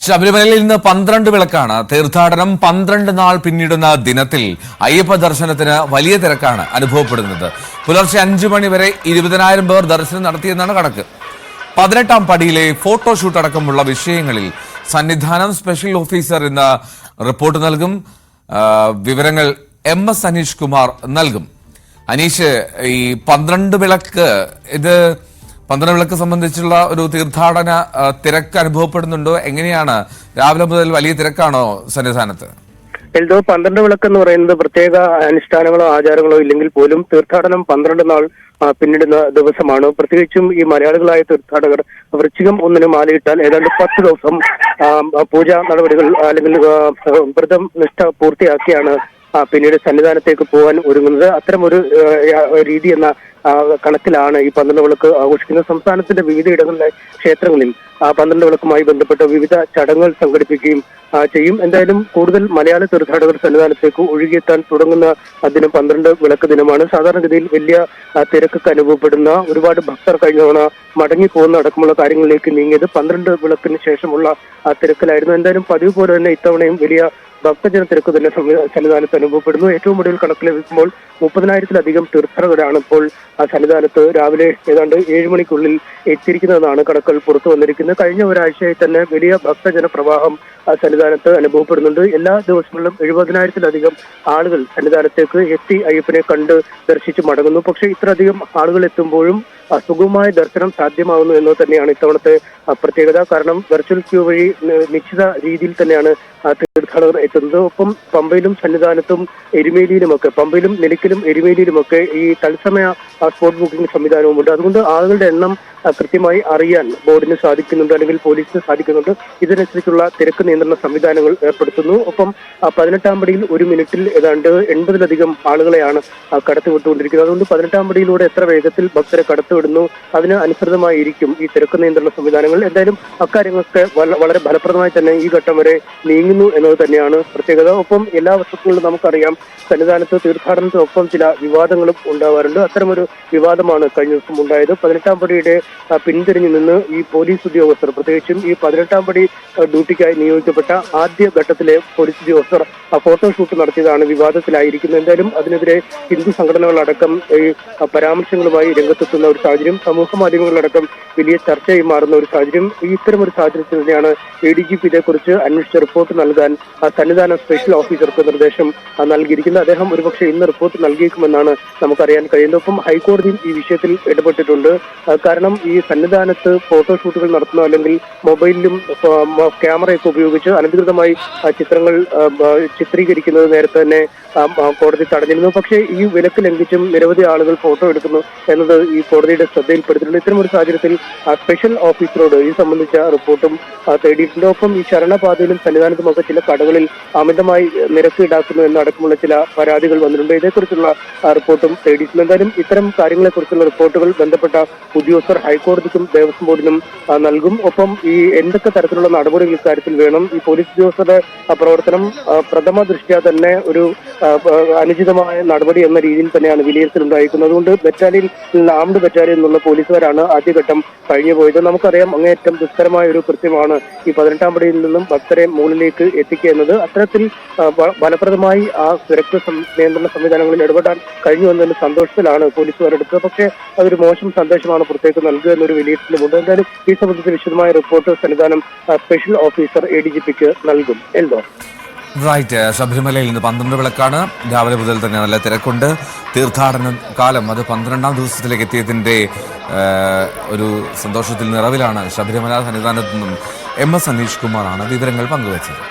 ശബരിമലയിൽ ഇന്ന് 12 വിളക്കാണ്. തീർത്ഥാടനം 12 നാൾ പിന്നിടുന്ന ദിനത്തിൽ അയ്യപ്പ ദർശനത്തിന് വലിയ തിരക്കാണ് അനുഭവപ്പെടുന്നത്. പുലർച്ചെ 5 മണി വരെ 20,000 പേർ ദർശനം നടത്തിയെന്നാണ് കണക്ക്. 18ാം പടിയിലെ ഫോട്ടോഷൂട്ട് അടക്കമുള്ള വിഷയങ്ങളിൽ സന്നിധാനം സ്പെഷ്യൽ ഓഫീസർ ഇന്ന് റിപ്പോർട്ട് നൽകും. വിവരങ്ങൾ MS അനീഷ് കുമാർ നൽകും. അനീഷ്, ഈ 12 വിളക്ക് ഇത് 12 വിളക്ക് സംബന്ധിച്ചുള്ള ഒരു തീർത്ഥാടന തിരക്ക് അനുഭവപ്പെടുന്നുണ്ടോ? എങ്ങനെയാണ്? രാവിലെ മുതൽ വലിയ തിരക്കാണോ സന്നിധാനത്ത്? എൽദോ, 12 വിളക്ക് എന്ന് പറയുന്നത് പ്രത്യേക അനുഷ്ഠാനങ്ങളോ ആചാരങ്ങളോ ഇല്ലെങ്കിൽ പോലും തീർത്ഥാടനം 12 നാൾ പിന്നിടുന്ന ദിവസമാണ്. പ്രത്യേകിച്ചും ഈ മലയാളികളായ തീർത്ഥാടകർ വൃശ്ചികം 1 മാലയിട്ടാൽ ഏതാണ്ട് 10 ദിവസം പൂജാ നടപടികൾ അല്ലെങ്കിൽ വ്രതം നിഷ്ഠ പൂർത്തിയാക്കിയാണ് പിന്നീട് സന്നിധാനത്തേക്ക് പോകാൻ ഒരുങ്ങുന്നത്. അത്തരമൊരു രീതി എന്ന കണക്കിലാണ് ഈ 12 വിളക്ക് ആഘോഷിക്കുന്നത്. സംസ്ഥാനത്തിന്റെ വിവിധ ഇടങ്ങളിലെ ക്ഷേത്രങ്ങളിൽ 12 വിളക്കുമായി ബന്ധപ്പെട്ട വിവിധ ചടങ്ങുകൾ സംഘടിപ്പിക്കുകയും ചെയ്യും. എന്തായാലും കൂടുതൽ മലയാള തീർത്ഥാടകർ സന്നിധാനത്തേക്ക് ഒഴുകിയെത്താൻ തുടങ്ങുന്ന ദിനം 12 വിളക്ക് ദിനമാണ്. സാധാരണഗതിയിൽ വലിയ തിരക്കൊക്കെ അനുഭവപ്പെടുന്ന ഒരുപാട് ഭക്തർ കഴിഞ്ഞ തവണ മടങ്ങിപ്പോകുന്ന അടക്കമുള്ള കാര്യങ്ങളിലേക്ക് നീങ്ങിയത് 12 വിളക്കിന് ശേഷമുള്ള തിരക്കിലായിരുന്നു. എന്തായാലും പതിവ് പോലെ തന്നെ ഇത്തവണയും വലിയ ഭക്തജന തിരക്ക് തന്നെ സന്നിധാനത്ത് അനുഭവപ്പെടുന്നു. ഏറ്റവും ഒടുവിൽ കണക്ക് ലഭിക്കുമ്പോൾ 30,000-ലധികം തീർത്ഥാടകരാണ് ഇപ്പോൾ സന്നിധാനത്ത് രാവിലെ ഏതാണ്ട് 7 മണിക്കുള്ളിൽ എത്തിയിരിക്കുന്നതെന്നാണ് കണക്കുകൾ പുറത്തു വന്നിരിക്കുന്നത്. കഴിഞ്ഞ ഒരാഴ്ചയായി തന്നെ വലിയ ഭക്തജന പ്രവാഹം സന്നിധാനത്ത് അനുഭവപ്പെടുന്നുണ്ട്. എല്ലാ ദിവസങ്ങളിലും 70,000-ലധികം ആളുകൾ സന്നിധാനത്തേക്ക് എത്തി അയ്യപ്പനെ കണ്ട് ദർശിച്ച് മടങ്ങുന്നു. പക്ഷേ ഇത്രയധികം ആളുകൾ എത്തുമ്പോഴും സുഗമമായ ദർശനം സാധ്യമാകുന്നു എന്ന് തന്നെയാണ് ഇത്തവണത്തെ പ്രത്യേകത. കാരണം വെർച്വൽ ക്യൂ വഴി നിശ്ചിത രീതിയിൽ തന്നെയാണ് തീർത്ഥാടകർ എത്തുന്നത്. ഒപ്പം പമ്പയിലും സന്നിധാനത്തും എരുമേലിയിലുമൊക്കെ, പമ്പയിലും നിലയ്ക്കലും എരുമേലിയിലുമൊക്കെ ഈ തത്സമയ സ്പോട്ട് ബുക്കിംഗ് സംവിധാനവുമുണ്ട്. അതുകൊണ്ട് ആളുകളുടെ എണ്ണം കൃത്യമായി അറിയാൻ ബോർഡിന് സാധിക്കുന്നുണ്ട്, അല്ലെങ്കിൽ പോലീസിന് സാധിക്കുന്നുണ്ട്. ഇതിനനുസരിച്ചുള്ള തിരക്ക് നിയന്ത്രണ സംവിധാനങ്ങൾ ഏർപ്പെടുത്തുന്നു. ഒപ്പം 18ാം പടിയിൽ 1 മിനിറ്റിൽ ഏതാണ്ട് 80-ലധികം ആളുകളെയാണ് കടത്തിവിട്ടുകൊണ്ടിരിക്കുന്നത്. അതുകൊണ്ട് 18ാം പടിയിലൂടെ എത്ര വേഗത്തിൽ ഭക്തരെ കടത്തിവിടുന്നു അതിന് അനുസൃതമായിരിക്കും ഈ തിരക്ക് നിയന്ത്രണ സംവിധാനങ്ങൾ. എന്തായാലും അക്കാര്യങ്ങളൊക്കെ വളരെ ഫലപ്രദമായി തന്നെ ഈ ഘട്ടം വരെ നീങ്ങുന്നു എന്നത് തന്നെയാണ് പ്രത്യേകത. ഒപ്പം എല്ലാ വർഷങ്ങളിലും നമുക്കറിയാം സന്നിധാനത്ത് തീർത്ഥാടനത്തിനൊപ്പം ചില വിവാദങ്ങളും ഉണ്ടാവാറുണ്ട്. അത്തരമൊരു വിവാദമാണ് കഴിഞ്ഞ ദിവസം ഉണ്ടായത്. 18ാം പടിയുടെ പിന്തിരിഞ്ഞു നിന്ന് ഈ പോലീസ് ഉദ്യോഗസ്ഥർ, പ്രത്യേകിച്ചും ഈ 18ാം പടി ഡ്യൂട്ടിക്കായി നിയോഗിക്കപ്പെട്ട ആദ്യ ഘട്ടത്തിലെ പോലീസ് ഉദ്യോഗസ്ഥർ ഫോട്ടോഷൂട്ട് നടത്തിയതാണ് വിവാദത്തിലായിരിക്കുന്നത്. എന്തായാലും അതിനെതിരെ ഹിന്ദു സംഘടനകളടക്കം ഈ പരാമർശങ്ങളുമായി രംഗത്തെത്തുന്ന ഒരു സാഹചര്യം, സമൂഹ മാധ്യമങ്ങളിലടക്കം വലിയ ചർച്ചയായി മാറുന്ന ഒരു സാഹചര്യം. ഇത്തരമൊരു സാഹചര്യത്തിൽ തന്നെയാണ് ADGP ഇതേക്കുറിച്ച് അന്വേഷിച്ച റിപ്പോർട്ട് നൽകാൻ സന്നിധാന സ്പെഷ്യൽ ഓഫീസർക്ക് നിർദ്ദേശം നൽകിയിരിക്കുന്നത്. അദ്ദേഹം ഒരുപക്ഷെ ഇന്ന് റിപ്പോർട്ട് നൽകിയേക്കുമെന്നാണ് നമുക്കറിയാൻ കഴിയുന്നത്. ഒപ്പം ഹൈക്കോടതിയും ഈ വിഷയത്തിൽ ഇടപെട്ടിട്ടുണ്ട്. കാരണം ഈ സന്നിധാനത്ത് ഫോട്ടോഷൂട്ടുകൾ നടത്തുന്ന അല്ലെങ്കിൽ മൊബൈലിലും ക്യാമറയൊക്കെ ഉപയോഗിച്ച് അനധികൃതമായി ചിത്രങ്ങൾ ചിത്രീകരിക്കുന്നത് നേരത്തെ തന്നെ കോടതി തടഞ്ഞിരുന്നു. പക്ഷേ ഈ വിലക്ക് ലംഘിച്ചും നിരവധി ആളുകൾ ഫോട്ടോ എടുക്കുന്നു എന്നത് ഈ കോടതിയുടെ ശ്രദ്ധയിൽപ്പെടുത്തിയിട്ടുണ്ട്. ഇത്തരമൊരു സാഹചര്യത്തിൽ സ്പെഷ്യൽ ഓഫീസറോട് ഈ സംബന്ധിച്ച റിപ്പോർട്ടും തേടിയിട്ടുണ്ട്. ഒപ്പം ഈ ശരണപാതയിലും സന്നിധാനത്തുമൊക്കെ ചില കടകളിൽ അമിതമായി നിരക്ക് ഈടാക്കുന്നു എന്നടക്കമുള്ള ചില പരാതികൾ വന്നിട്ടുണ്ട്. ഇതേക്കുറിച്ചുള്ള റിപ്പോർട്ടും തേടിയിട്ടുണ്ട്. എന്തായാലും ഇത്തരം കാര്യങ്ങളെക്കുറിച്ചുള്ള റിപ്പോർട്ടുകൾ ബന്ധപ്പെട്ട ഉദ്യോഗസ്ഥർ ഹൈക്കോടതിക്കും ദേവസ്വം ബോർഡിനും നൽകും. ഒപ്പം ഈ എന്തൊക്കെ തരത്തിലുള്ള നടപടികൾ ഇക്കാര്യത്തിൽ വേണം, ഈ പോലീസ് ഉദ്യോഗസ്ഥരുടെ പ്രവർത്തനം പ്രഥമ ദൃഷ്ട്യാ തന്നെ ഒരു അനുചിതമായ നടപടി എന്ന രീതിയിൽ തന്നെയാണ് വിലയിരുത്തലുണ്ടായിരിക്കുന്നത്. അതുകൊണ്ട് ബറ്റാലിയൻ, ആംഡ് ബറ്റാലിയൻ എന്നുള്ള പോലീസുകാരാണ് ആദ്യഘട്ടം കഴിഞ്ഞു പോയത്. നമുക്കറിയാം അങ്ങേയറ്റം ദുഷ്കരമായ ഒരു കൃത്യമാണ് ഈ 18ാം പടിയിൽ നിന്നും ഭക്തരെ മുകളിലേക്ക് എത്തിക്കുക എന്നത്. അത്തരത്തിൽ ഫലപ്രദമായി ആ സുരക്ഷാ നിയന്ത്രണ സംവിധാനങ്ങളിൽ ഇടപെടാൻ കഴിഞ്ഞു എന്നതിന്റെ സന്തോഷത്തിലാണ് പോലീസുകാരെടുത്തത്. പക്ഷേ അതൊരു മോശം സന്ദേശമാണ് പുറത്തേക്ക് നൽകുക എന്നൊരു വിലയിരുത്തലുമുണ്ട്. എന്തായാലും ഈ സംബന്ധിച്ച് വിശദമായ റിപ്പോർട്ട് സന്നിധാനം സ്പെഷ്യൽ ഓഫീസർ ADGPക്ക് നൽകും. എൽദോ. റൈറ്റ്. ശബരിമലയിൽ ഇന്ന് 12 വിളക്കാണ്. രാവിലെ മുതൽ തന്നെ നല്ല തിരക്കുണ്ട്. തീർത്ഥാടന കാലം അത് 12ാം ദിവസത്തിലേക്ക് എത്തിയതിൻ്റെ ഒരു സന്തോഷത്തിൽ നിറവിലാണ് ശബരിമല സന്നിധാനത്തു നിന്നും MS അനീഷ് കുമാറാണ് വിവരങ്ങൾ പങ്കുവച്ചത്.